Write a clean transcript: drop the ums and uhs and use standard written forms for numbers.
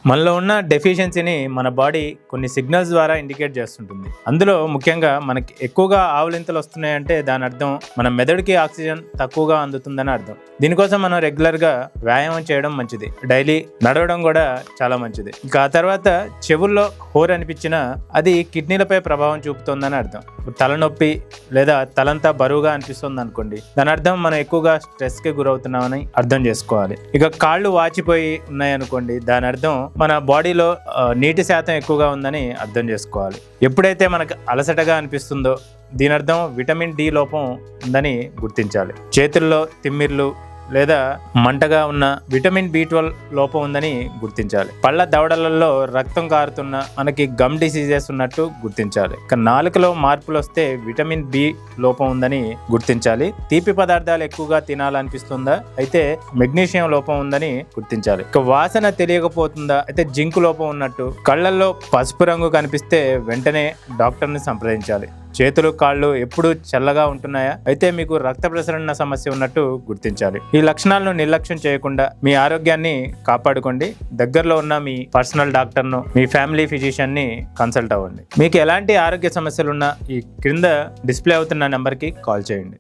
మనలో ఉన్న డెఫిషియన్సీని మన బాడీ కొన్ని సిగ్నల్స్ ద్వారా ఇండికేట్ చేస్తుంటుంది. అందులో ముఖ్యంగా మనకి ఎక్కువగా ఆవులింతలు వస్తున్నాయంటే దాని అర్థం మన మెదడుకి ఆక్సిజన్ తక్కువగా అందుతుందని అర్థం. దీనికోసం మనం రెగ్యులర్గా వ్యాయామం చేయడం మంచిది. డైలీ నడవడం కూడా చాలా మంచిది. ఇంకా ఆ తర్వాత చెవుల్లో హోర్ అనిపించినా అది కిడ్నీలపై ప్రభావం చూపుతుందని అర్థం. తలనొప్పి లేదా తలంతా బరువుగా అనిపిస్తుంది అనుకోండి, దాని అర్థం మనం ఎక్కువగా స్ట్రెస్కి గురవుతున్నామని అర్థం చేసుకోవాలి. ఇక కాళ్ళు వాచిపోయి ఉన్నాయనుకోండి, దాని అర్థం మన బాడీలో నీటి శాతం ఎక్కువగా ఉందని అర్థం చేసుకోవాలి. ఎప్పుడైతే మనకు అలసటగా అనిపిస్తుందో దీని అర్థం విటమిన్ డి లోపం ఉందని గుర్తించాలి. చేతుల్లో తిమ్మిర్లు లేదా మంటగా ఉన్న విటమిన్ B12 లోపం ఉందని గుర్తించాలి. పళ్ళ దవడలలో రక్తం కారుతున్న మనకి గమ్ డిసీజెస్ ఉన్నట్టు గుర్తించాలి. ఇక నాలుకలో మార్పులు వస్తే విటమిన్ B లోపం ఉందని గుర్తించాలి. తీపి పదార్థాలు ఎక్కువగా తినాలనిపిస్తుందా అయితే మెగ్నీషియం లోపం ఉందని గుర్తించాలి. ఇక వాసన తెలియకపోతుందా అయితే జింక్ లోపం ఉన్నట్టు. కళ్ళల్లో పసుపు రంగు కనిపిస్తే వెంటనే డాక్టర్ని సంప్రదించాలి. చేతులు కాళ్ళు ఎప్పుడు చల్లగా ఉంటున్నాయా అయితే మీకు రక్త ప్రసరణ సమస్య ఉన్నట్టు గుర్తించాలి. ఈ లక్షణాలను నిర్లక్ష్యం చేయకుండా మీ ఆరోగ్యాన్ని కాపాడుకోండి. దగ్గరలో ఉన్న మీ పర్సనల్ డాక్టర్ను, మీ ఫ్యామిలీ ఫిజిషియన్ని కన్సల్ట్ అవ్వండి. మీకు ఎలాంటి ఆరోగ్య సమస్యలున్నా ఈ క్రింద డిస్ప్లే అవుతున్న నెంబర్కి కాల్ చేయండి.